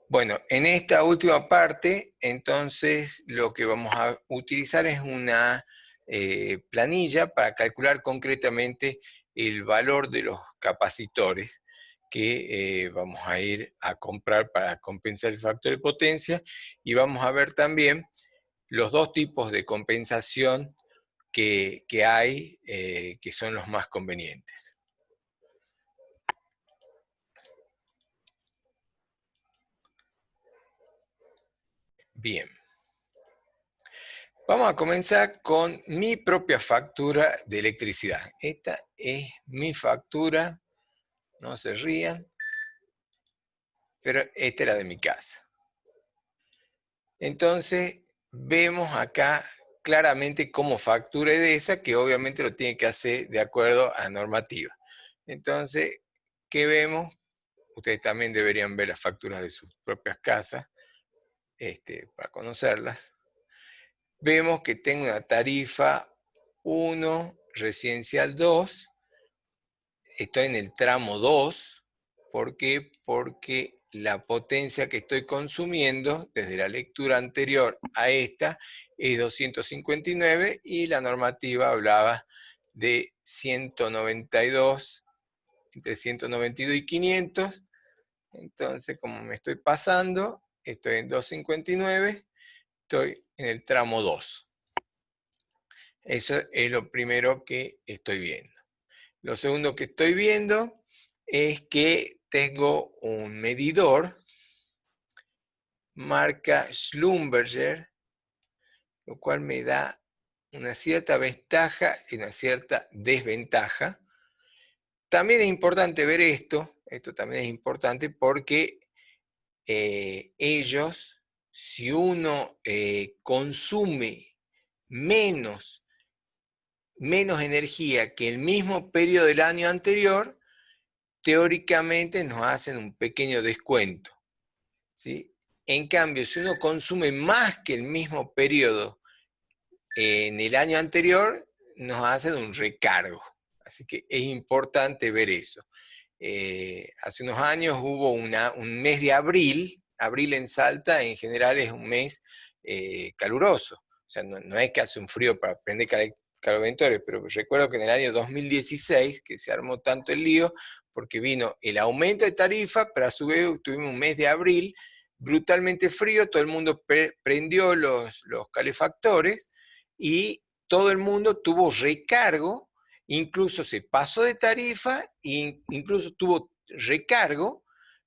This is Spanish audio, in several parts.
Bueno, en esta última parte, entonces, lo que vamos a utilizar es una planilla para calcular concretamente el valor de los capacitores que vamos a ir a comprar para compensar el factor de potencia, y vamos a ver también los dos tipos de compensación que hay, que son los más convenientes. Bien. Vamos a comenzar con mi propia factura de electricidad. Esta es mi factura, no se rían, pero esta es la de mi casa. Entonces, vemos acá claramente cómo factura EDESA, que obviamente lo tiene que hacer de acuerdo a la normativa. Entonces, ¿qué vemos? Ustedes también deberían ver las facturas de sus propias casas, para conocerlas. Vemos que tengo una tarifa 1, residencial 2, estoy en el tramo 2, ¿por qué? Porque la potencia que estoy consumiendo desde la lectura anterior a esta es 259 y la normativa hablaba de 192, entre 192 y 500, entonces como me estoy pasando, estoy en 259, estoy en el tramo 2. Eso es lo primero que estoy viendo. Lo segundo que estoy viendo es que tengo un medidor marca Schlumberger, lo cual me da una cierta ventaja y una cierta desventaja. También es importante ver esto también es importante porque ellos, si uno consume menos energía que el mismo periodo del año anterior, teóricamente nos hacen un pequeño descuento, ¿sí? En cambio, si uno consume más que el mismo periodo en el año anterior, nos hacen un recargo. Así que es importante ver eso. Hace unos años hubo un mes de abril en Salta en general es un mes caluroso. O sea, no es que hace un frío para prender calentadores, pero recuerdo que en el año 2016, que se armó tanto el lío, porque vino el aumento de tarifa, pero a su vez tuvimos un mes de abril brutalmente frío, todo el mundo prendió los calefactores y todo el mundo tuvo recargo, incluso se pasó de tarifa e incluso tuvo recargo.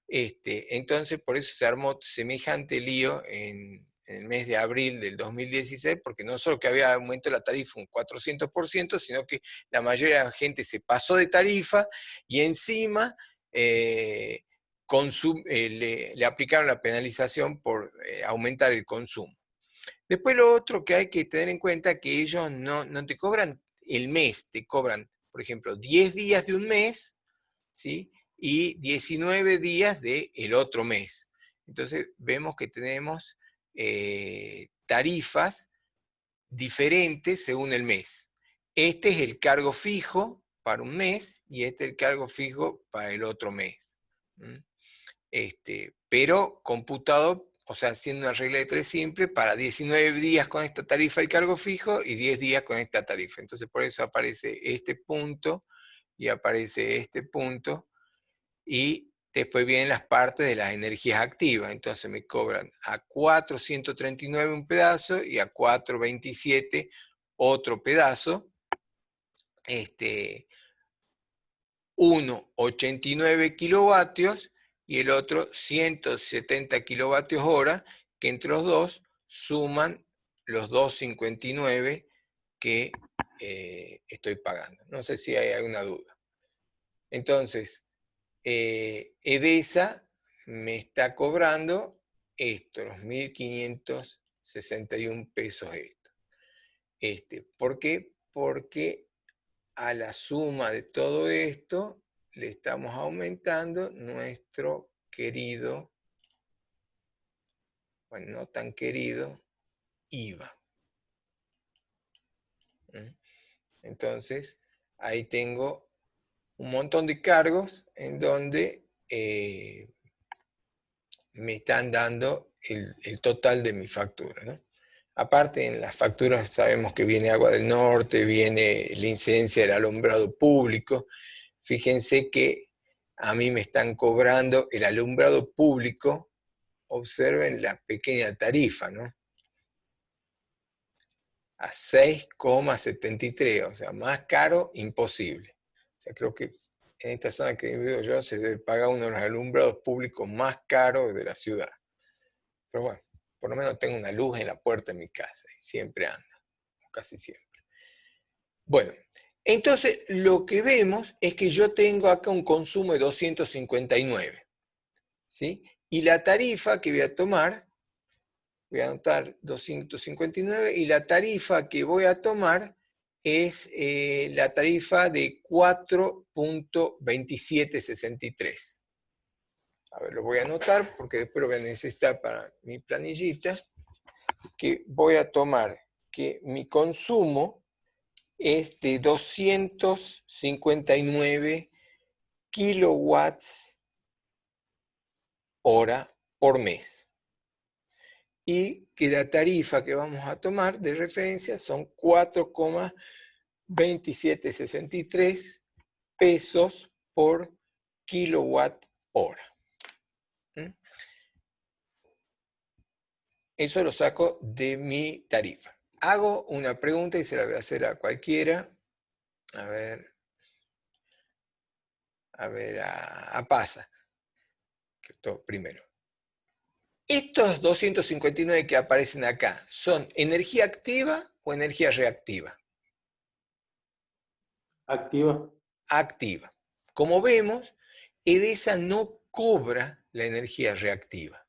Entonces por eso se armó semejante lío en el mes de abril del 2016, porque no solo que había aumento de la tarifa un 400%, sino que la mayoría de la gente se pasó de tarifa y encima le aplicaron la penalización por aumentar el consumo. Después lo otro que hay que tener en cuenta es que ellos no te cobran el mes, te cobran, por ejemplo, 10 días de un mes, ¿sí? Y 19 días del otro mes. Entonces vemos que tenemos tarifas diferentes según el mes. Este es el cargo fijo para un mes y este es el cargo fijo para el otro mes. Pero computado, o sea, haciendo una regla de 3 simple, para 19 días con esta tarifa el cargo fijo y 10 días con esta tarifa. Entonces por eso aparece este punto y aparece este punto, y después vienen las partes de las energías activas. Entonces me cobran a 439 un pedazo y a 427 otro pedazo. Uno 89 kilovatios y el otro 170 kilovatios hora, que entre los dos suman los 259 que estoy pagando. No sé si hay alguna duda. Entonces, EDESA me está cobrando esto, los 1.561 pesos esto. ¿Por qué? Porque a la suma de todo esto le estamos aumentando nuestro querido, bueno, no tan querido, IVA. Entonces, ahí tengo un montón de cargos en donde me están dando el total de mi factura, ¿no? Aparte, en las facturas sabemos que viene agua del norte, viene la incidencia del alumbrado público. Fíjense que a mí me están cobrando el alumbrado público, observen la pequeña tarifa, ¿no? A 6,73, o sea, más caro, imposible. O sea, creo que en esta zona que vivo yo se debe pagar uno de los alumbrados públicos más caros de la ciudad. Pero bueno, por lo menos tengo una luz en la puerta de mi casa y siempre anda, casi siempre. Bueno, entonces lo que vemos es que yo tengo acá un consumo de 259, ¿sí? Y la tarifa que voy a tomar, voy a anotar 259, y la tarifa que voy a tomar es la tarifa de 4.2763. A ver, lo voy a anotar porque después lo voy a necesitar para mi planillita, que voy a tomar que mi consumo es de 259 kilowatts hora por mes. Y que la tarifa que vamos a tomar de referencia son 4,2763 pesos por kilowatt hora. Eso lo saco de mi tarifa. Hago una pregunta y se la voy a hacer a cualquiera. A Pasa. Primero. Estos 259 que aparecen acá, ¿son energía activa o energía reactiva? Activa. Activa. Como vemos, EDESA no cobra la energía reactiva.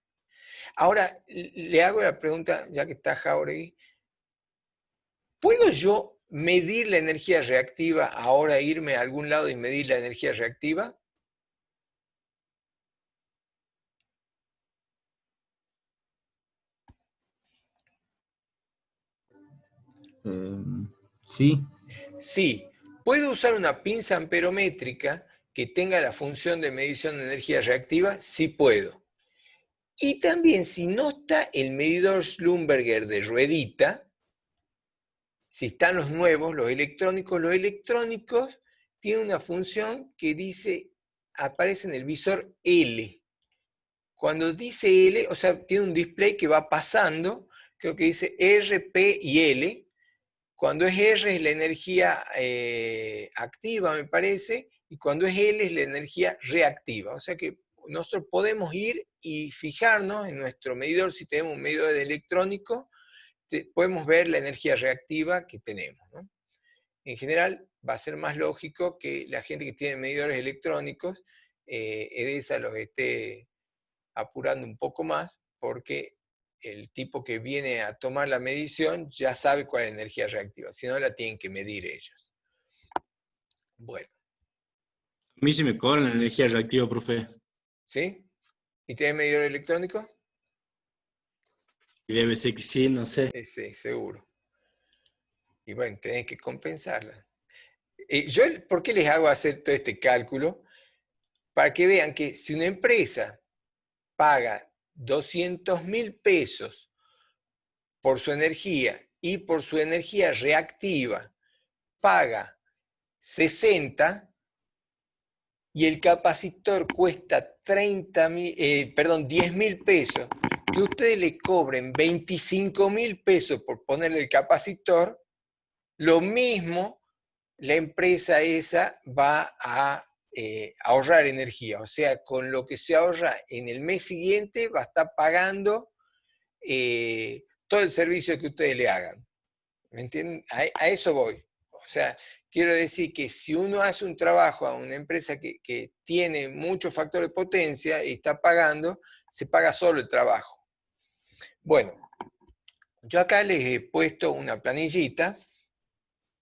Ahora, le hago la pregunta, ya que está Jauregui, ¿puedo yo medir la energía reactiva, ahora irme a algún lado y medir la energía reactiva? Sí. Sí. ¿Puedo usar una pinza amperométrica que tenga la función de medición de energía reactiva? Sí puedo. Y también, si no está el medidor Schlumberger de ruedita, si están los nuevos, los electrónicos tienen una función que dice, aparece en el visor L. Cuando dice L, o sea, tiene un display que va pasando, creo que dice R, P y L. Cuando es R es la energía activa, me parece, y cuando es L es la energía reactiva. O sea que nosotros podemos ir y fijarnos en nuestro medidor, si tenemos un medidor electrónico, podemos ver la energía reactiva que tenemos, ¿no? En general, va a ser más lógico que la gente que tiene medidores electrónicos, EDESA los esté apurando un poco más, porque el tipo que viene a tomar la medición ya sabe cuál es la energía reactiva, si no la tienen que medir ellos. Bueno. A mí se me cobra la energía reactiva, profe. ¿Sí? ¿Y tiene medidor electrónico? Y debe ser que sí, no sé. Sí, seguro. Y bueno, tenés que compensarla. Yo, ¿por qué les hago hacer todo este cálculo? Para que vean que si una empresa paga 200.000 pesos por su energía y por su energía reactiva paga 60 y el capacitor cuesta 10.000 pesos, que ustedes le cobren 25.000 pesos por ponerle el capacitor, lo mismo la empresa esa va a ahorrar energía. O sea, con lo que se ahorra en el mes siguiente va a estar pagando todo el servicio que ustedes le hagan. ¿Me entienden? A eso voy. O sea, quiero decir que si uno hace un trabajo a una empresa que tiene mucho factor de potencia y está pagando, se paga solo el trabajo. Bueno, yo acá les he puesto una planillita.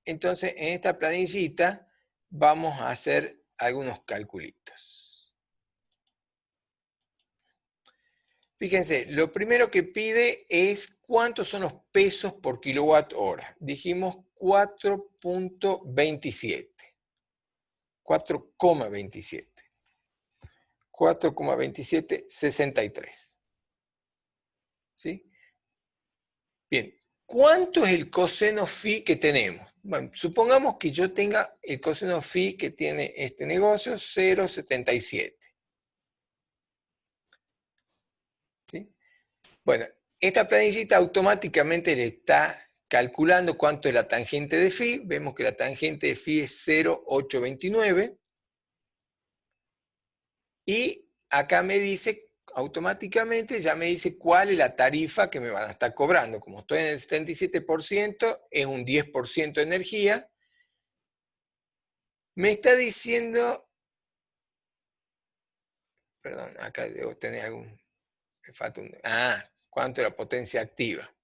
Entonces, en esta planillita vamos a hacer algunos calculitos. Fíjense, lo primero que pide es cuántos son los pesos por kilowatt hora. Dijimos 4.27. 4,27. 4,2763. ¿Sí? Bien, ¿cuánto es el coseno phi que tenemos? Bueno, supongamos que yo tenga el coseno phi que tiene este negocio, 0,77. ¿Sí? Bueno, esta planillita automáticamente le está calculando cuánto es la tangente de phi. Vemos que la tangente de phi es 0,829. Y acá me dice, automáticamente ya me dice cuál es la tarifa que me van a estar cobrando. Como estoy en el 77%, es un 10% de energía. Me está diciendo, perdón, acá debo tener me falta ¿cuánto es la potencia activa?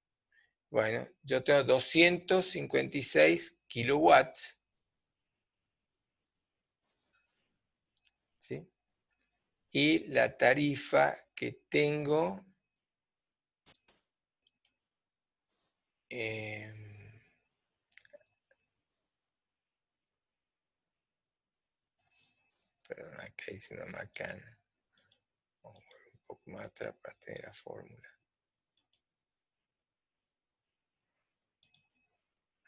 Bueno, yo tengo 256 kilowatts, ¿sí? Y la tarifa que tengo, perdón, acá hice una macana. Vamos a volver un poco más atrás para tener la fórmula.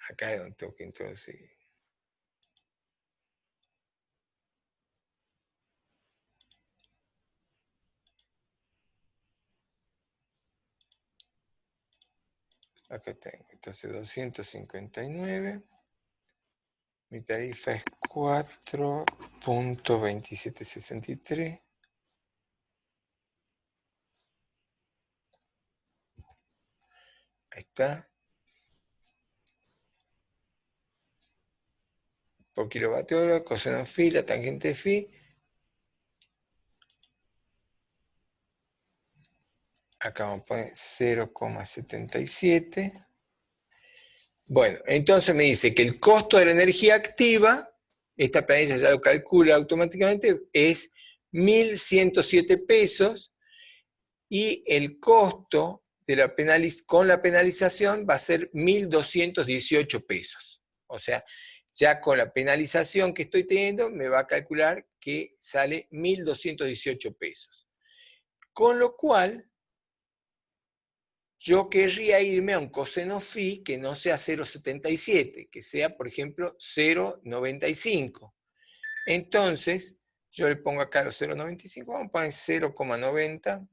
Acá es donde tengo que introducir. Acá tengo, entonces 259. Mi tarifa es 4.2763. Ahí está. Por kilovatio hora, coseno phi, la tangente de phi. Acá vamos a poner 0,77. Bueno, entonces me dice que el costo de la energía activa, esta planilla ya lo calcula automáticamente, es 1.107 pesos y el costo de con la penalización va a ser 1.218 pesos. O sea, ya con la penalización que estoy teniendo me va a calcular que sale 1.218 pesos. Con lo cual, yo querría irme a un coseno phi que no sea 0,77, que sea, por ejemplo, 0,95. Entonces, yo le pongo acá los 0,95, vamos a poner 0,90.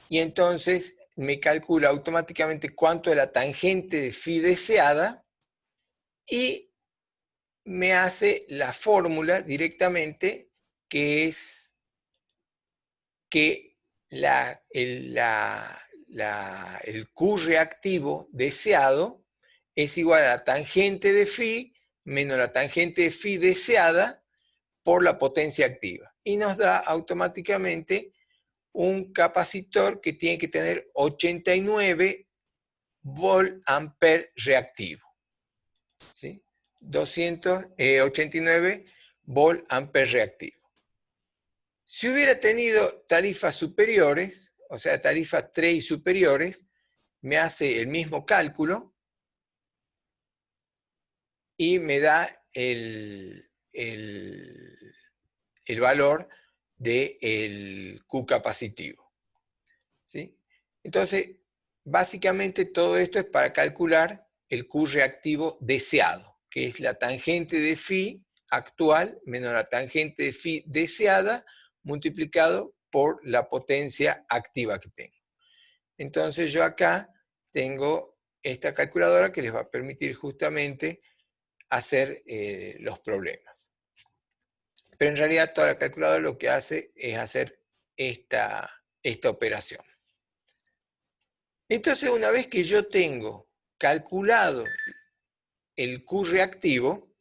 Y entonces me calcula automáticamente cuánto es la tangente de phi deseada y me hace la fórmula directamente, que es que el Q reactivo deseado es igual a la tangente de phi menos la tangente de phi deseada por la potencia activa. Y nos da automáticamente un capacitor que tiene que tener 89 volt-ampere reactivo. ¿Sí? 289 volt-ampere reactivo. Si hubiera tenido tarifas superiores, o sea, tarifas 3 y superiores, me hace el mismo cálculo y me da el valor del Q capacitivo. ¿Sí? Entonces, básicamente todo esto es para calcular el Q reactivo deseado, que es la tangente de phi actual menos la tangente de phi deseada multiplicado por la potencia activa que tengo. Entonces yo acá tengo esta calculadora que les va a permitir justamente hacer los problemas. Pero en realidad toda la calculadora lo que hace es hacer esta operación. Entonces, una vez que yo tengo calculado el Q reactivo,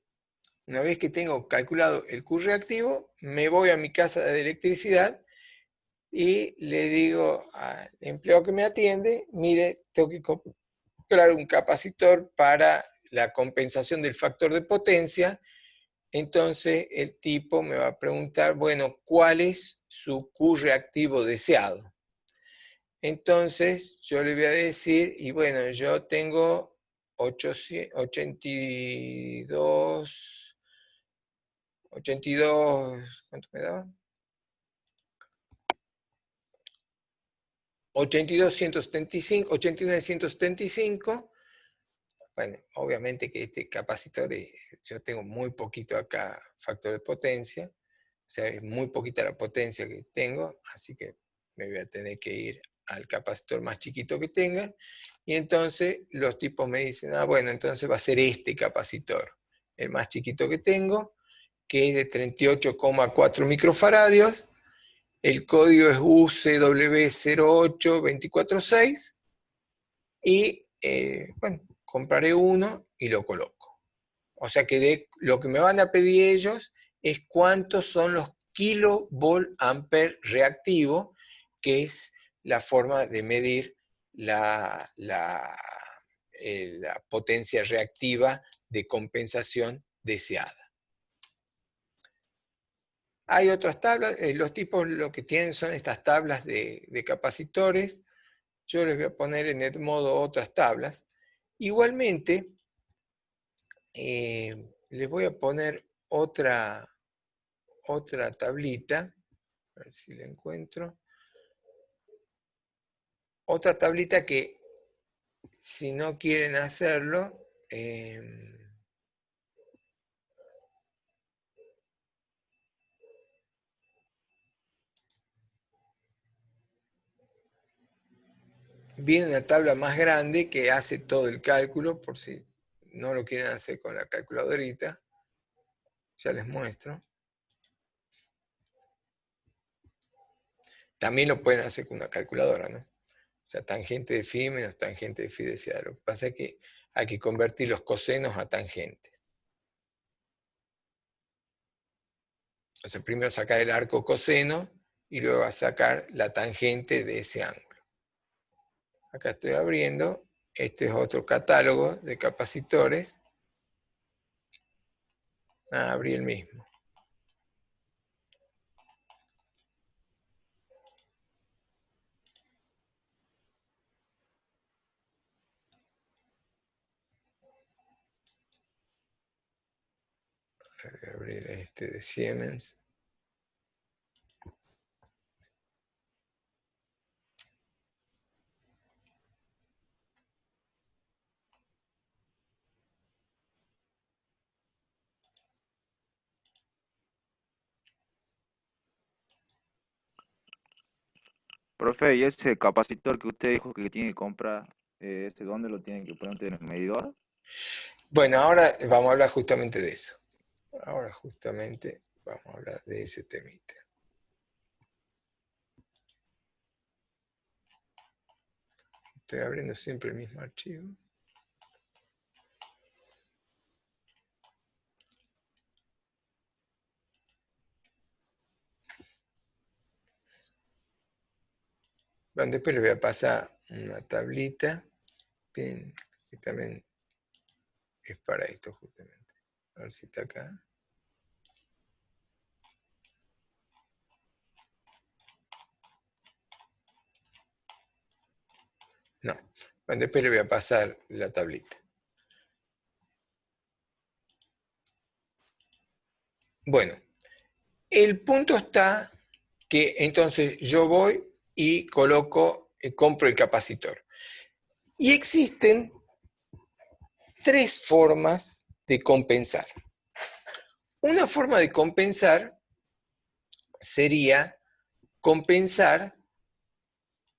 me voy a mi casa de electricidad y le digo al empleado que me atiende, mire, tengo que comprar un capacitor para la compensación del factor de potencia. Entonces el tipo me va a preguntar, bueno, ¿cuál es su Q reactivo deseado? Entonces yo le voy a decir, y bueno, yo tengo 82, ¿cuánto me daba? 82.175, 89.175. Bueno, obviamente que este capacitor, yo tengo muy poquito acá factor de potencia, o sea, es muy poquita la potencia que tengo, así que me voy a tener que ir al capacitor más chiquito que tenga, y entonces los tipos me dicen, ah, bueno, entonces va a ser este capacitor, el más chiquito que tengo, que es de 38,4 microfaradios, el código es UCW08246, y bueno, compraré uno y lo coloco. O sea que lo que me van a pedir ellos es cuántos son los kilovolt ampere reactivo, que es la forma de medir la potencia reactiva de compensación deseada. Hay otras tablas, los tipos lo que tienen son estas tablas de capacitores. Yo les voy a poner en el modo otras tablas. Igualmente, les voy a poner otra tablita, a ver si la encuentro. Otra tablita que, si no quieren hacerlo, viene una tabla más grande que hace todo el cálculo, por si no lo quieren hacer con la calculadorita. Ya les muestro. También lo pueden hacer con una calculadora, ¿no? O sea, tangente de phi menos tangente de phi deseada. Lo que pasa es que hay que convertir los cosenos a tangentes. O sea, primero sacar el arco coseno y luego a sacar la tangente de ese ángulo. Acá estoy abriendo. Este es otro catálogo de capacitores. Ah, abrí el mismo. Voy a abrir este de Siemens. Profe, ¿y ese capacitor que usted dijo que tiene que comprar, dónde lo tiene que poner en el medidor? Bueno, ahora vamos a hablar justamente de eso. Ahora justamente vamos a hablar de ese temita. Estoy abriendo siempre el mismo archivo. Bueno, después le voy a pasar una tablita, bien, que también es para esto justamente. A ver si está acá. No. Bueno, después le voy a pasar la tablita. Bueno, el punto está que entonces yo voy y coloco, compro el capacitor. Y existen tres formas de compensar. Una forma de compensar sería compensar,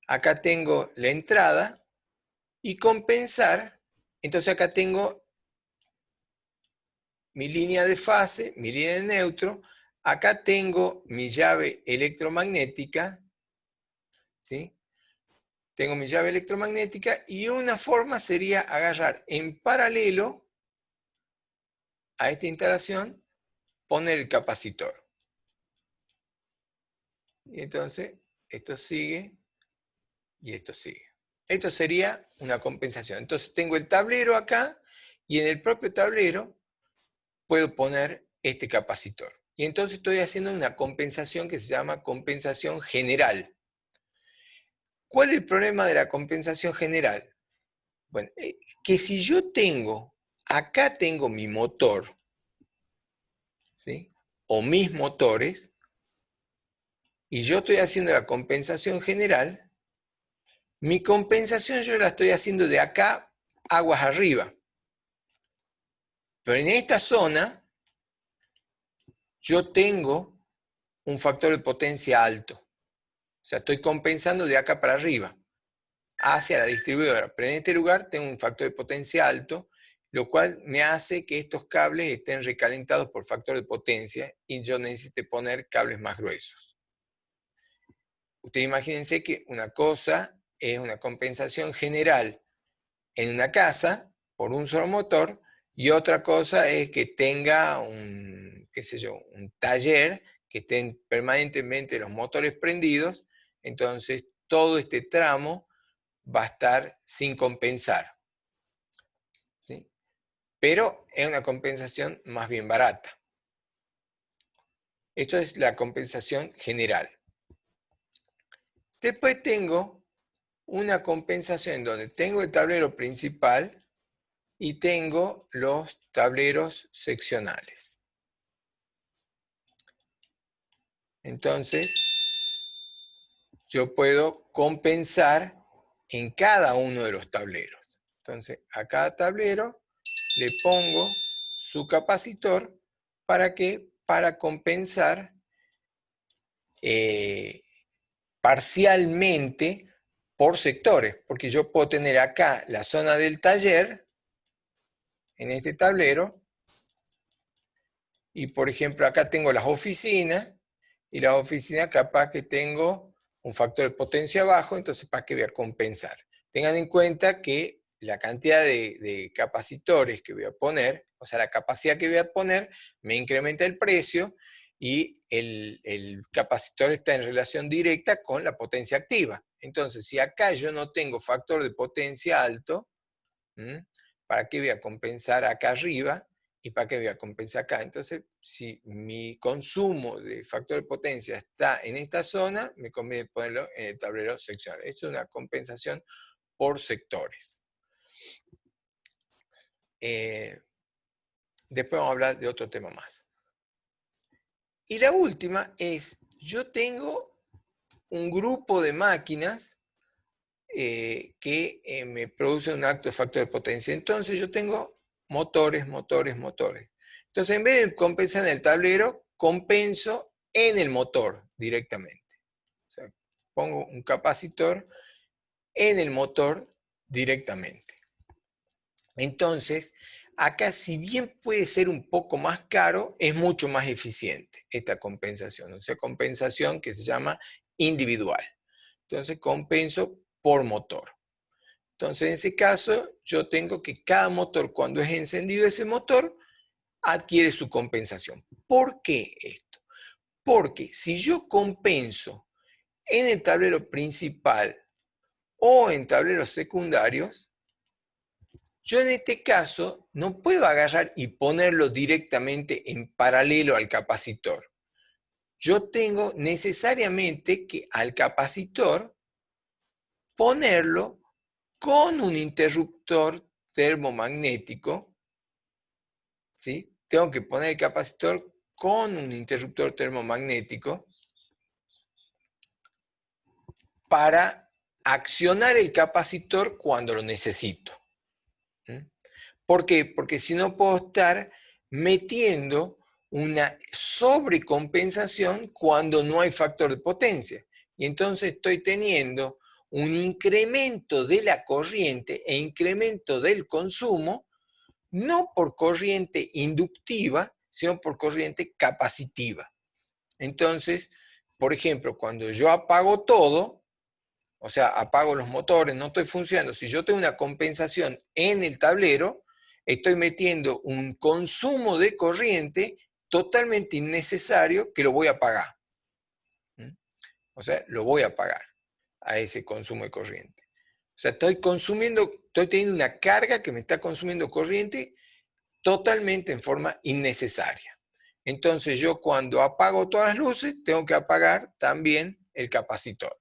acá tengo la entrada, y compensar, entonces acá tengo mi línea de fase, mi línea de neutro, acá tengo mi llave electromagnética, ¿sí? Tengo mi llave electromagnética y una forma sería agarrar en paralelo a esta instalación, poner el capacitor. Y entonces esto sigue y esto sigue. Esto sería una compensación. Entonces tengo el tablero acá y en el propio tablero puedo poner este capacitor. Y entonces estoy haciendo una compensación que se llama compensación general. ¿Cuál es el problema de la compensación general? Bueno, que si yo tengo, acá tengo mi motor, ¿sí? O mis motores, y yo estoy haciendo la compensación general, Mi compensación yo la estoy haciendo de acá, aguas arriba. Pero en esta zona, yo tengo un factor de potencia alto. O sea, estoy compensando de acá para arriba, hacia la distribuidora. Pero en este lugar tengo un factor de potencia alto, lo cual me hace que estos cables estén recalentados por factor de potencia y yo necesite poner cables más gruesos. Ustedes imagínense que una cosa es una compensación general en una casa por un solo motor y otra cosa es que tenga un, qué sé yo, un taller que estén permanentemente los motores prendidos, entonces todo este tramo va a estar sin compensar, ¿sí? Pero es una compensación más bien barata. Esto es la compensación general. Después tengo una compensación en donde tengo el tablero principal y tengo los tableros seccionales. Entonces, yo puedo compensar en cada uno de los tableros. Entonces, a cada tablero le pongo su capacitor para que, para compensar parcialmente por sectores, porque yo puedo tener acá la zona del taller en este tablero y por ejemplo acá tengo las oficinas y las oficinas capaz que tengo un factor de potencia bajo, entonces ¿para qué voy a compensar? Tengan en cuenta que la cantidad de capacitores que voy a poner, o sea, la capacidad que voy a poner, me incrementa el precio y el capacitor está en relación directa con la potencia activa. Entonces, si acá yo no tengo factor de potencia alto, ¿para qué voy a compensar acá arriba? ¿Y para qué voy a compensar acá? Entonces, si mi consumo de factor de potencia está en esta zona, me conviene ponerlo en el tablero seccional. Esto es una compensación por sectores. Después vamos a hablar de otro tema más. Y la última es, yo tengo un grupo de máquinas que me producen un alto factor de potencia. Entonces yo tengo motores, motores, motores. Entonces en vez de compensar en el tablero, compenso en el motor directamente. O sea, pongo un capacitor en el motor directamente. Entonces, acá si bien puede ser un poco más caro, es mucho más eficiente esta compensación. O sea, compensación que se llama individual. Entonces, compenso por motor. Entonces, en ese caso, yo tengo que cada motor, cuando es encendido ese motor, adquiere su compensación. ¿Por qué esto? Porque si yo compenso en el tablero principal o en tableros secundarios, yo en este caso no puedo agarrar y ponerlo directamente en paralelo al capacitor. Yo tengo necesariamente que al capacitor ponerlo con un interruptor termomagnético, ¿sí? Tengo que poner el capacitor con un interruptor termomagnético para accionar el capacitor cuando lo necesito. ¿Por qué? Porque si no puedo estar metiendo una sobrecompensación cuando no hay factor de potencia. Y entonces estoy teniendo un incremento de la corriente e incremento del consumo, no por corriente inductiva, sino por corriente capacitiva. Entonces, por ejemplo, cuando yo apago todo, o sea, apago los motores, no estoy funcionando, si yo tengo una compensación en el tablero, estoy metiendo un consumo de corriente totalmente innecesario que lo voy a pagar. O sea, lo voy a pagar a ese consumo de corriente. O sea, estoy teniendo una carga que me está consumiendo corriente totalmente en forma innecesaria. Entonces yo cuando apago todas las luces, tengo que apagar también el capacitor.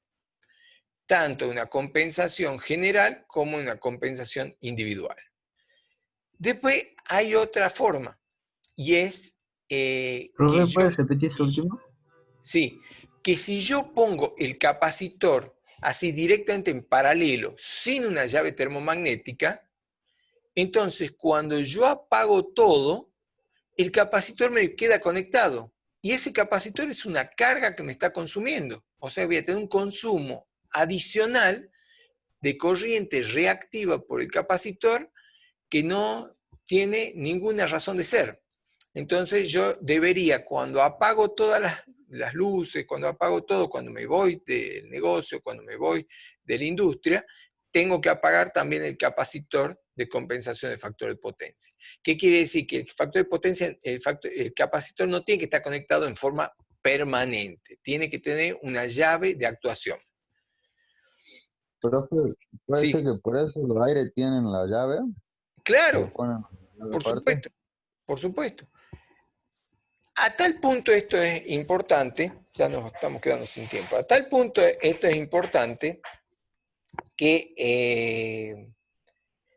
Tanto una compensación general como una compensación individual. Después hay otra forma, y es que Profe, yo... ¿puedes repetir ese último? Sí, que si yo pongo el capacitor así directamente en paralelo, sin una llave termomagnética, entonces cuando yo apago todo, el capacitor me queda conectado. Y ese capacitor es una carga que me está consumiendo. O sea, voy a tener un consumo adicional de corriente reactiva por el capacitor que no tiene ninguna razón de ser. Entonces yo debería, cuando apago todas las luces, cuando apago todo, cuando me voy del negocio, cuando me voy de la industria, tengo que apagar también el capacitor de compensación del factor de potencia. ¿Qué quiere decir? Que el factor de potencia, el capacitor no tiene que estar conectado en forma permanente, tiene que tener una llave de actuación. Profe, puede ser Sí, que por eso los aires tienen la llave, le claro, ponen la llave por aparte. supuesto, por supuesto. A tal punto esto es importante, ya nos estamos quedando sin tiempo, a tal punto esto es importante que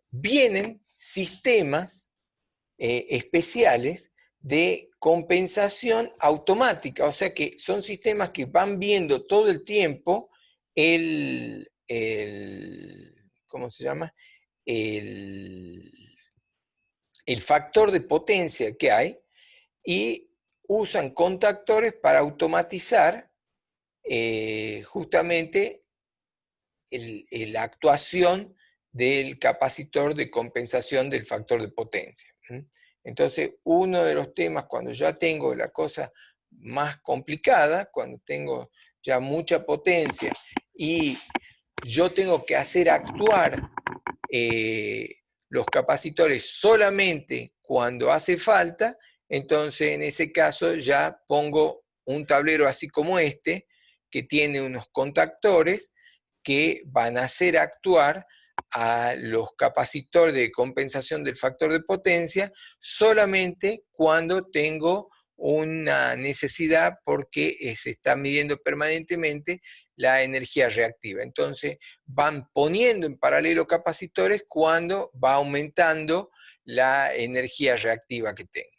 vienen sistemas especiales de compensación automática, o sea que son sistemas que van viendo todo el tiempo ¿cómo se llama? El, el factor de potencia que hay y usan contactores para automatizar justamente la actuación del capacitor de compensación del factor de potencia. Entonces, uno de los temas, cuando ya tengo la cosa más complicada, cuando tengo ya mucha potencia y yo tengo que hacer actuar los capacitores solamente cuando hace falta, entonces en ese caso ya pongo un tablero así como este, que tiene unos contactores que van a hacer actuar a los capacitores de compensación del factor de potencia solamente cuando tengo una necesidad porque se está midiendo permanentemente la energía reactiva. Entonces van poniendo en paralelo capacitores cuando va aumentando la energía reactiva que tengo.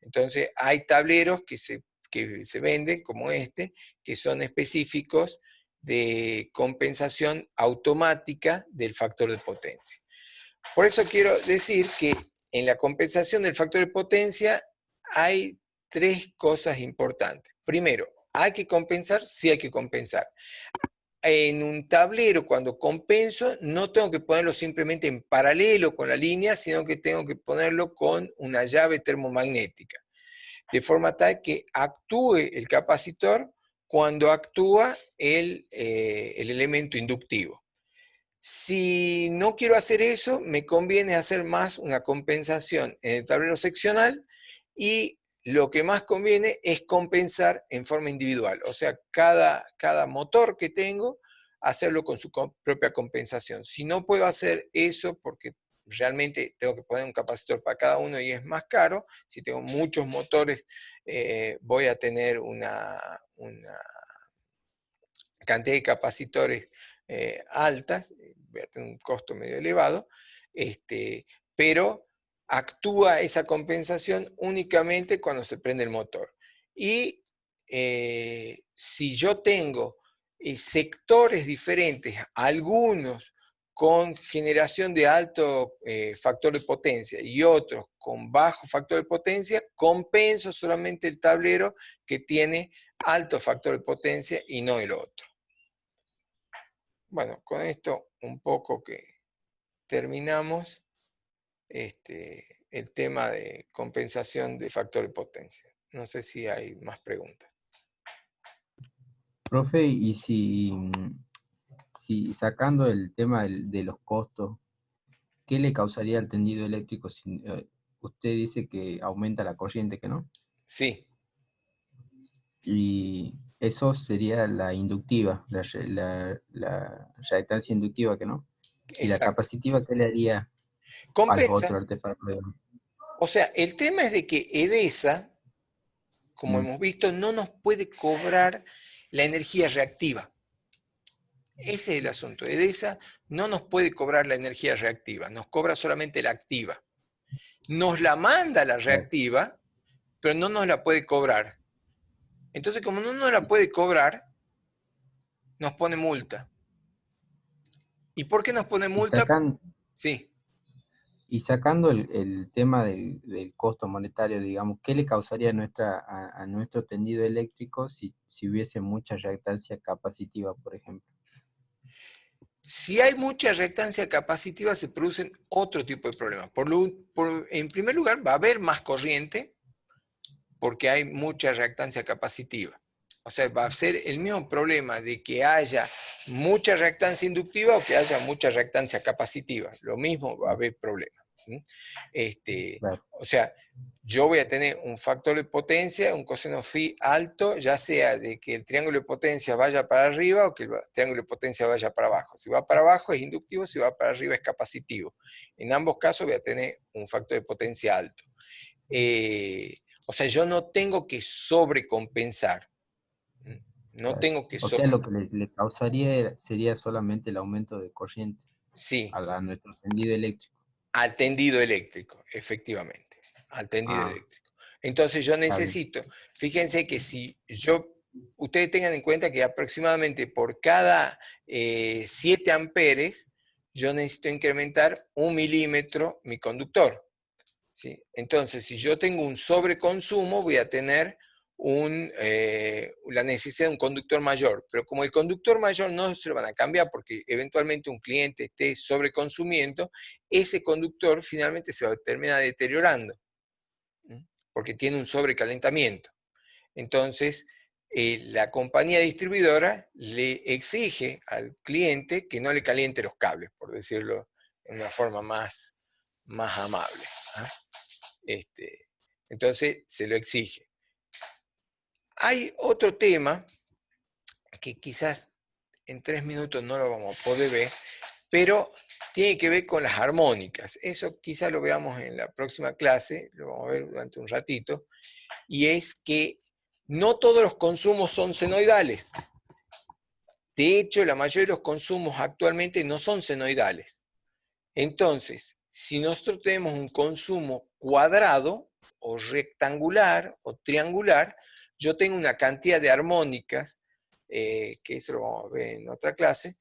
Entonces hay tableros que se venden como este, que son específicos de compensación automática del factor de potencia. Por eso quiero decir que en la compensación del factor de potencia hay tres cosas importantes. Primero, ¿hay que compensar? Sí hay que compensar. En un tablero, cuando compenso, no tengo que ponerlo simplemente en paralelo con la línea, sino que tengo que ponerlo con una llave termomagnética, de forma tal que actúe el capacitor cuando actúa el elemento inductivo. Si no quiero hacer eso, me conviene hacer más una compensación en el tablero seccional y lo que más conviene es compensar en forma individual. O sea, cada motor que tengo, hacerlo con su propia compensación. Si no puedo hacer eso porque realmente tengo que poner un capacitor para cada uno y es más caro, si tengo muchos motores voy a tener una cantidad de capacitores altas, voy a tener un costo medio elevado, pero actúa esa compensación únicamente cuando se prende el motor. Y si yo tengo sectores diferentes, algunos con generación de alto factor de potencia y otros con bajo factor de potencia, compenso solamente el tablero que tiene alto factor de potencia y no el otro. Bueno, con esto un poco que terminamos el tema de compensación de factor de potencia. No sé si hay más preguntas. Profe, y si sacando el tema de los costos, ¿qué le causaría al tendido eléctrico? Usted dice que aumenta la corriente, ¿que no? Sí. Y eso sería la inductiva, la reactancia inductiva, ¿que no? Y la Exacto. capacitiva, ¿qué le haría a los Compensa. otros artefactos? O sea, el tema es de que EDESA, como Mm. hemos visto, no nos puede cobrar la energía reactiva. Ese es el asunto. EDESA no nos puede cobrar la energía reactiva, nos cobra solamente la activa. Nos la manda la reactiva, pero no nos la puede cobrar. Entonces, como no la puede cobrar, nos pone multa. ¿Y por qué nos pone Y, multa? Sí. y sacando el tema del costo monetario, digamos, ¿qué le causaría a nuestro tendido eléctrico si hubiese mucha reactancia capacitiva, por ejemplo? Si hay mucha reactancia capacitiva, se producen otro tipo de problemas. En primer lugar, va a haber más corriente porque hay mucha reactancia capacitiva. O sea, va a ser el mismo problema de que haya mucha reactancia inductiva o que haya mucha reactancia capacitiva. Lo mismo va a haber problema. Claro. O sea, yo voy a tener un factor de potencia, un coseno phi alto, ya sea de que el triángulo de potencia vaya para arriba o que el triángulo de potencia vaya para abajo. Si va para abajo es inductivo, si va para arriba es capacitivo. En ambos casos voy a tener un factor de potencia alto. O sea, yo no tengo que sobrecompensar. No Claro. tengo que O sea, lo que le causaría sería solamente el aumento de corriente Sí, a nuestro tendido eléctrico. al tendido eléctrico, efectivamente. Al tendido Ah, eléctrico. Entonces yo está bien. necesito, fíjense que ustedes tengan en cuenta que aproximadamente por cada 7 amperes, yo necesito incrementar 1 milímetro mi conductor. ¿Sí? Entonces, si yo tengo un sobreconsumo, voy a tener la necesidad de un conductor mayor. Pero como el conductor mayor no se lo van a cambiar porque eventualmente un cliente esté sobreconsumiendo, ese conductor finalmente se va a terminar deteriorando, ¿sí? Porque tiene un sobrecalentamiento. Entonces, la compañía distribuidora le exige al cliente que no le caliente los cables, por decirlo de una forma más amable. ¿Ah? Entonces se lo exige. Hay otro tema que quizás en 3 minutos no lo vamos a poder ver, pero tiene que ver con las armónicas. Eso quizás lo veamos en la próxima clase, lo vamos a ver durante un ratito, y es que no todos los consumos son senoidales. De hecho, la mayoría de los consumos actualmente no son senoidales. Entonces, si nosotros tenemos un consumo cuadrado, o rectangular, o triangular, yo tengo una cantidad de armónicas, que eso lo vamos a ver en otra clase,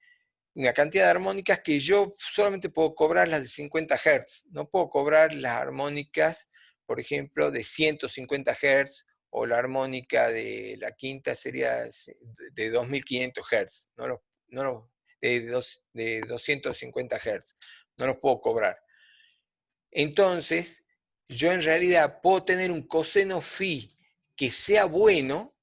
una cantidad de armónicas que yo solamente puedo cobrar las de 50 Hz. No puedo cobrar las armónicas, por ejemplo, de 150 Hz, o la armónica de la quinta sería de 2500 Hz. De 250 Hz. No los puedo cobrar. Entonces, yo en realidad puedo tener un coseno phi que sea bueno,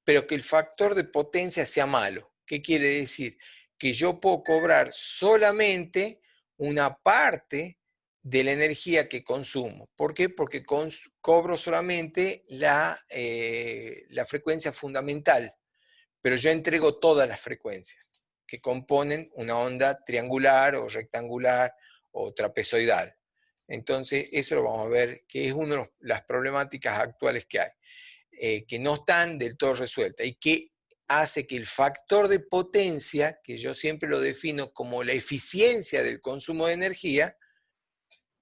pero que el factor de potencia sea malo. ¿Qué quiere decir? Que yo puedo cobrar solamente una parte de la energía que consumo. ¿Por qué? Porque cobro solamente la frecuencia fundamental, pero yo entrego todas las frecuencias que componen una onda triangular o rectangular o trapezoidal. Entonces, eso lo vamos a ver, que es una de las problemáticas actuales que hay, que no están del todo resueltas y que hace que el factor de potencia, que yo siempre lo defino como la eficiencia del consumo de energía,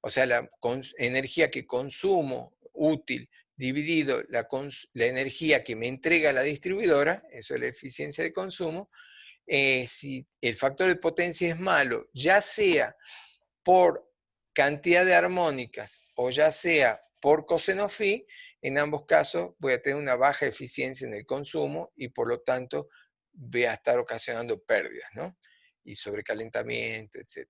o sea, la energía que consumo útil dividido la energía que me entrega la distribuidora, eso es la eficiencia de consumo. Si el factor de potencia es malo, ya sea por cantidad de armónicas o ya sea por coseno phi, en ambos casos voy a tener una baja eficiencia en el consumo y por lo tanto voy a estar ocasionando pérdidas, ¿no? Y sobrecalentamiento, etc.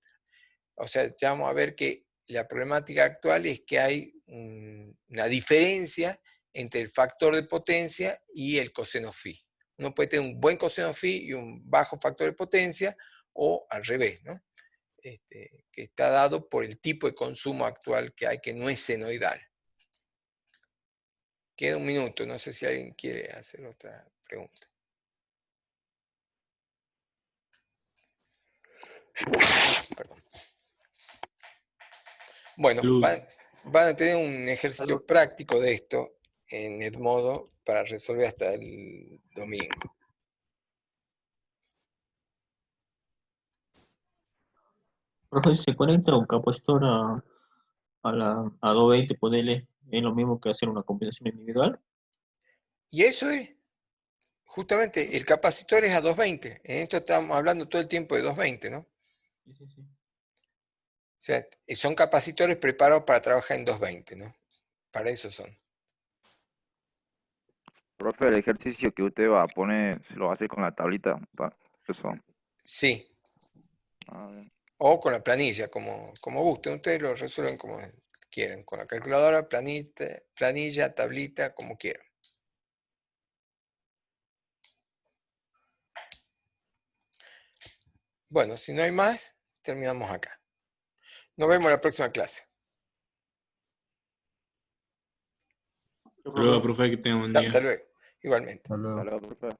O sea, ya vamos a ver que la problemática actual es que hay una diferencia entre el factor de potencia y el coseno phi. Uno puede tener un buen coseno phi y un bajo factor de potencia, o al revés, ¿no? Que está dado por el tipo de consumo actual que hay, que no es senoidal. Queda un minuto, no sé si alguien quiere hacer otra pregunta. Perdón. Bueno, van a tener un ejercicio práctico de esto en Edmodo para resolver hasta el domingo. Profe, ¿se conecta un capacitor a 220, ponerle, es lo mismo que hacer una compensación individual? Y eso es, justamente, el capacitor es a 220. En esto estamos hablando todo el tiempo de 220, ¿no? Sí, sí, sí. O sea, son capacitores preparados para trabajar en 220, ¿no? Para eso son. Profe, el ejercicio que usted va a poner, se lo va a hacer con la tablita. Eso. Sí, Ah, bien. o con la planilla, como gusten. Ustedes lo resuelven como quieren, con la calculadora, planilla, tablita, como quieran. Bueno, si no hay más, terminamos acá. Nos vemos en la próxima clase. Hasta luego, profe, que tenga un buen Chao, día. hasta luego. Igualmente. Hasta luego. Hasta luego, profe.